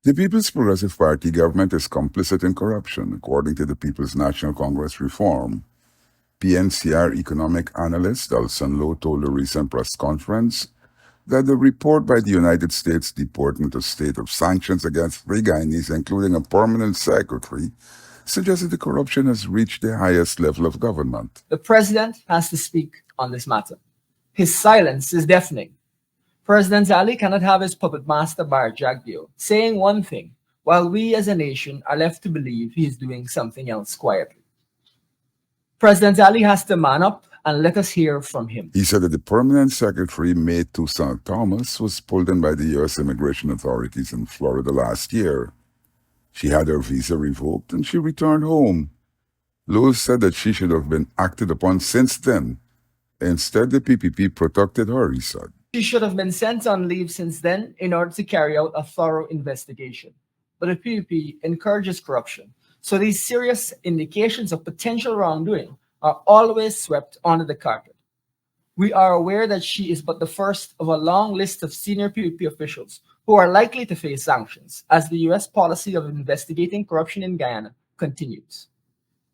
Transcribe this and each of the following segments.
The People's Progressive Party government is complicit in corruption, according to the People's National Congress Reform. PNCR economic analyst Elson Low told a recent press conference that the report by the United States Department of State of sanctions against three Guyanese, including a permanent secretary, suggests that the corruption has reached the highest level of government. The president has to speak on this matter. His silence is deafening. President Ali cannot have his puppet master Bar Jagdeo saying one thing while we as a nation are left to believe he is doing something else quietly. President Ali has to man up and let us hear from him. He said that the permanent secretary, May Toussaint Thomas, was pulled in by the U.S. immigration authorities in Florida last year. She had her visa revoked and she returned home. Lowe said that she should have been acted upon since then. Instead, the PPP protected her, he said. She should have been sent on leave since then in order to carry out a thorough investigation. But the PPP encourages corruption, so these serious indications of potential wrongdoing are always swept under the carpet. We are aware that she is but the first of a long list of senior PPP officials who are likely to face sanctions as the U.S. policy of investigating corruption in Guyana continues.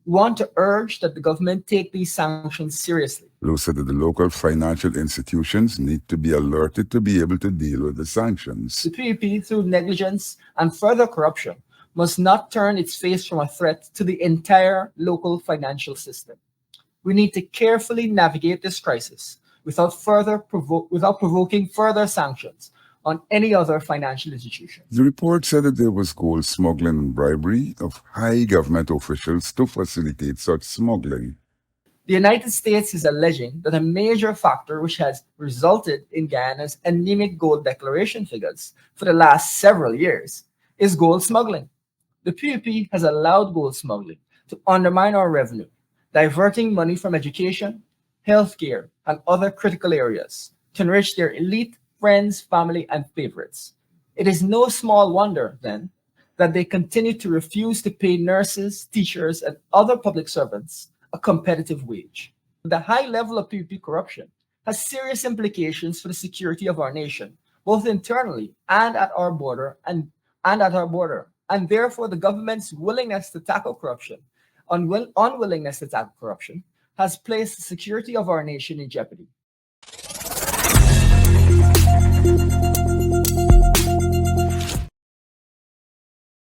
We want to urge that the government take these sanctions seriously. Lowe said that the local financial institutions need to be alerted to be able to deal with the sanctions. The PPP, through negligence and further corruption, must not turn its face from a threat to the entire local financial system. We need to carefully navigate this crisis without provoking further sanctions on any other financial institution. The report said that there was gold smuggling and bribery of high government officials to facilitate such smuggling. The United States is alleging that a major factor which has resulted in Guyana's anemic gold declaration figures for the last several years is gold smuggling. The PPP has allowed gold smuggling to undermine our revenue, diverting money from education, healthcare, and other critical areas to enrich their elite friends, family, and favorites. It is no small wonder, then, that they continue to refuse to pay nurses, teachers, and other public servants a competitive wage. The high level of PPP corruption has serious implications for the security of our nation, both internally and at our border, and therefore the government's willingness to tackle corruption, unwillingness to tackle corruption, has placed the security of our nation in jeopardy.